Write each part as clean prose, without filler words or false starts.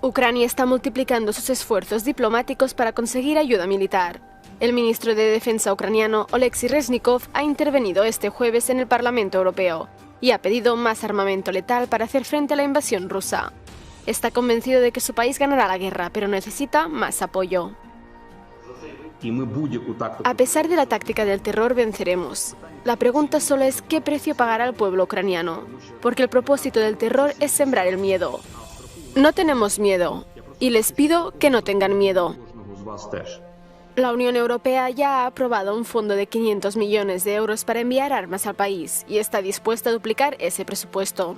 Ucrania está multiplicando sus esfuerzos diplomáticos para conseguir ayuda militar. El ministro de Defensa ucraniano, Oleksiy Reznikov, ha intervenido este jueves en el Parlamento Europeo y ha pedido más armamento letal para hacer frente a la invasión rusa. Está convencido de que su país ganará la guerra, pero necesita más apoyo. A pesar de la táctica del terror, venceremos. La pregunta solo es qué precio pagará el pueblo ucraniano, porque el propósito del terror es sembrar el miedo. No tenemos miedo, y les pido que no tengan miedo. La Unión Europea ya ha aprobado un fondo de 500 millones de euros para enviar armas al país y está dispuesta a duplicar ese presupuesto.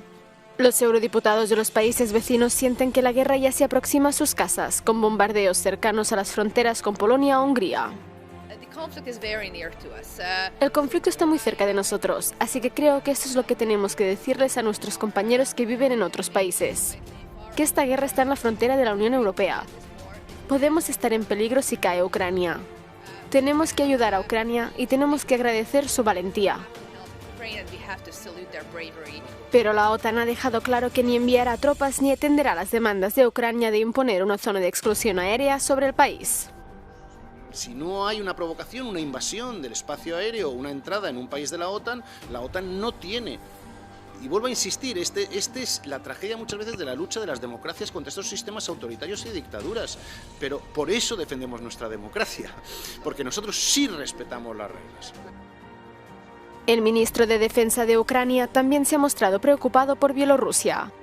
Los eurodiputados de los países vecinos sienten que la guerra ya se aproxima a sus casas, con bombardeos cercanos a las fronteras con Polonia o Hungría. El conflicto está muy cerca de nosotros, así que creo que esto es lo que tenemos que decirles a nuestros compañeros que viven en otros países. Que esta guerra está en la frontera de la Unión Europea. Podemos estar en peligro si cae Ucrania. Tenemos que ayudar a Ucrania y tenemos que agradecer su valentía. Pero la OTAN ha dejado claro que ni enviará tropas ni atenderá las demandas de Ucrania de imponer una zona de exclusión aérea sobre el país. Si no hay una provocación, una invasión del espacio aéreo o una entrada en un país de la OTAN no tiene. Y vuelvo a insistir, esta es la tragedia muchas veces de la lucha de las democracias contra estos sistemas autoritarios y dictaduras. Pero por eso defendemos nuestra democracia, porque nosotros sí respetamos las reglas. El ministro de Defensa de Ucrania también se ha mostrado preocupado por Bielorrusia.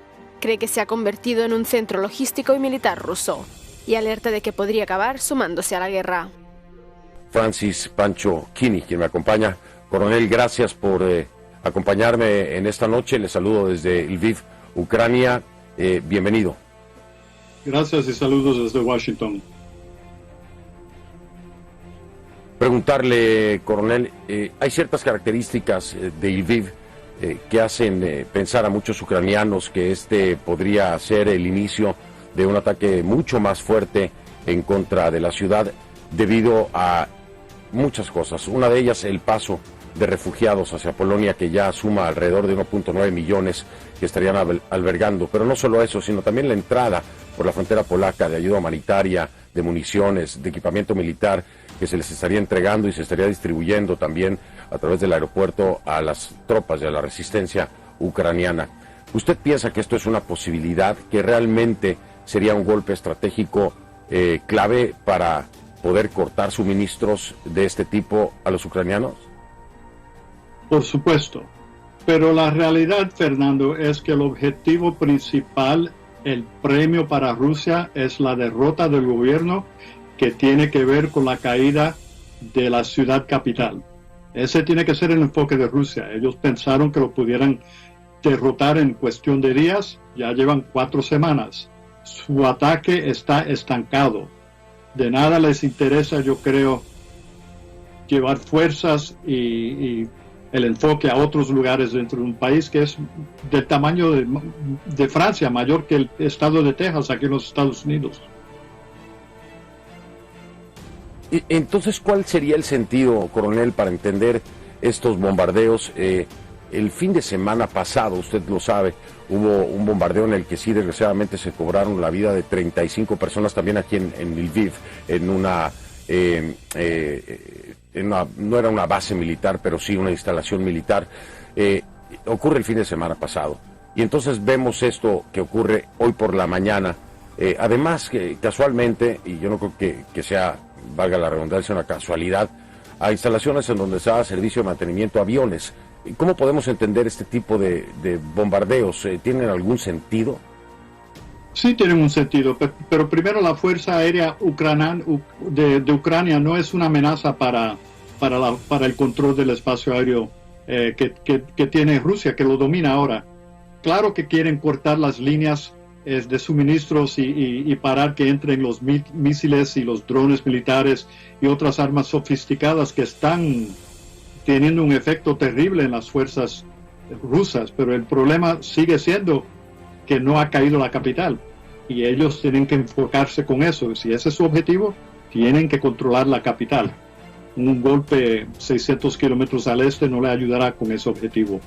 Cree que se ha convertido en un centro logístico y militar ruso y alerta de que podría acabar sumándose a la guerra. Francis Pancho Kini, quien me acompaña. Coronel, gracias por acompañarme en esta noche. Les saludo desde Lviv, Ucrania. Bienvenido. Gracias y saludos desde Washington. Preguntarle, coronel, hay ciertas características de Lviv que hacen pensar a muchos ucranianos que este podría ser el inicio de un ataque mucho más fuerte en contra de la ciudad debido a muchas cosas. Una de ellas, el paso de refugiados hacia Polonia, que ya suma alrededor de 1.9 millones que estarían albergando. Pero no solo eso, sino también la entrada por la frontera polaca de ayuda humanitaria, de municiones, de equipamiento militar que se les estaría entregando y se estaría distribuyendo también a través del aeropuerto a las tropas de la resistencia ucraniana. ¿Usted piensa que esto es una posibilidad, que realmente sería un golpe estratégico clave para poder cortar suministros de este tipo a los ucranianos? Por supuesto, pero la realidad, Fernando, es que el objetivo principal, el premio para Rusia, es la derrota del gobierno que tiene que ver con la caída de la ciudad capital. Ese tiene que ser el enfoque de Rusia. Ellos pensaron que lo pudieran derrotar en cuestión de días, ya llevan 4 semanas. Su ataque está estancado. De nada les interesa, yo creo, llevar fuerzas y el enfoque a otros lugares dentro de un país que es del tamaño de Francia, mayor que el estado de Texas aquí en los Estados Unidos. Entonces, ¿cuál sería el sentido, coronel, para entender estos bombardeos? El fin de semana pasado, usted lo sabe, hubo un bombardeo en el que sí, desgraciadamente, se cobraron la vida de 35 personas, también aquí en Lviv, no era una base militar, pero sí una instalación militar. Ocurre el fin de semana pasado. Y entonces vemos esto que ocurre hoy por la mañana. Además, que casualmente, y yo no creo que sea, valga la redundancia, una casualidad, a instalaciones en donde se da servicio de mantenimiento a aviones. ¿Cómo podemos entender este tipo de bombardeos? ¿Tienen algún sentido? Sí tienen un sentido, pero primero la Fuerza Aérea de Ucrania no es una amenaza para el control del espacio aéreo que tiene Rusia, que lo domina ahora. Claro que quieren cortar las líneas de suministros y parar que entren los misiles y los drones militares y otras armas sofisticadas que están teniendo un efecto terrible en las fuerzas rusas, pero el problema sigue siendo que no ha caído la capital y ellos tienen que enfocarse con eso. Si ese es su objetivo, tienen que controlar la capital. Un golpe 600 kilómetros al este no le ayudará con ese objetivo.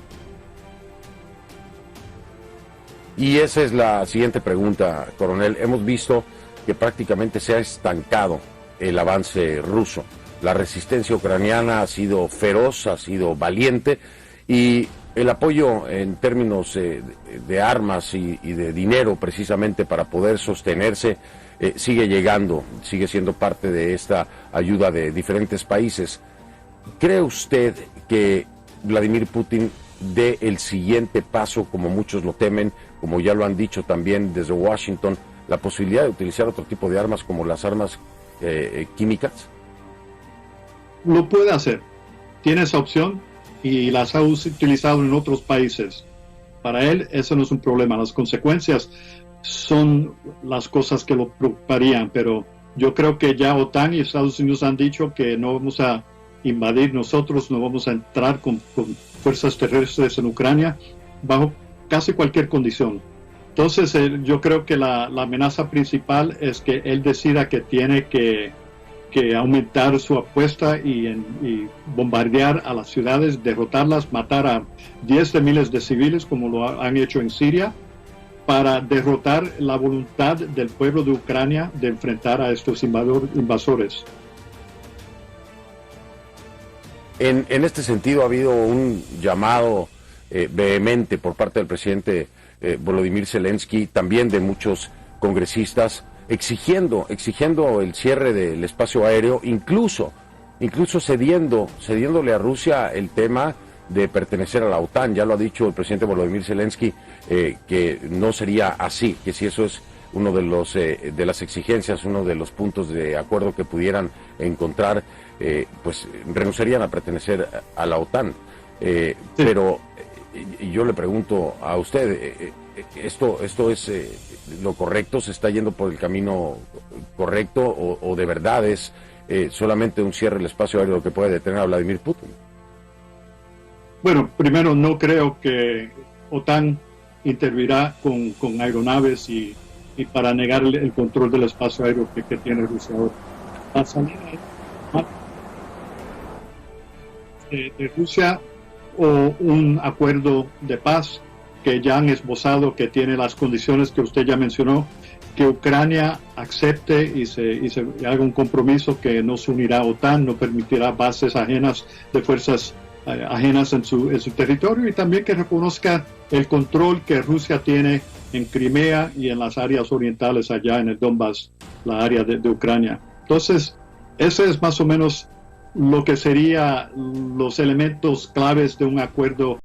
Y esa es la siguiente pregunta, coronel. Hemos visto que prácticamente se ha estancado el avance ruso. La resistencia ucraniana ha sido feroz, ha sido valiente, y el apoyo en términos de armas y de dinero precisamente para poder sostenerse sigue llegando, sigue siendo parte de esta ayuda de diferentes países. ¿Cree usted que Vladimir Putin dé el siguiente paso, como muchos lo temen, como ya lo han dicho también desde Washington, la posibilidad de utilizar otro tipo de armas como las armas químicas? Lo puede hacer, tiene esa opción y las ha utilizado en otros países. Para él eso no es un problema, las consecuencias son las cosas que lo preocuparían, pero yo creo que ya OTAN y Estados Unidos han dicho que no vamos a invadir nosotros, no vamos a entrar con fuerzas terrestres en Ucrania bajo casi cualquier condición. Entonces yo creo que la amenaza principal es que él decida que tiene que aumentar su apuesta y bombardear a las ciudades, derrotarlas, matar a 10 de miles de civiles como lo han hecho en Siria, para derrotar la voluntad del pueblo de Ucrania de enfrentar a estos invasores. En este sentido ha habido un llamado vehemente por parte del presidente Volodymyr Zelensky, también de muchos congresistas, exigiendo el cierre del espacio aéreo, incluso cediéndole a Rusia el tema de pertenecer a la OTAN. Ya lo ha dicho el presidente Volodymyr Zelensky, que no sería así, que si eso es uno de las exigencias, uno de los puntos de acuerdo que pudieran encontrar, pues renunciarían a pertenecer a la OTAN. Sí. Pero yo le pregunto a usted, ¿esto es lo correcto? ¿Se está yendo por el camino correcto o de verdad es solamente un cierre del espacio aéreo lo que puede detener a Vladimir Putin? Bueno, primero no creo que OTAN intervirá con aeronaves y para negar el control del espacio aéreo que tiene Rusia ahora. La salida de Rusia o un acuerdo de paz que ya han esbozado, que tiene las condiciones que usted ya mencionó, que Ucrania acepte y se haga un compromiso que no se unirá a OTAN, no permitirá bases ajenas de fuerzas ajenas en su territorio, y también que reconozca el control que Rusia tiene en Crimea y en las áreas orientales allá en el Donbass, la área de Ucrania. Entonces, ese es más o menos lo que serían los elementos claves de un acuerdo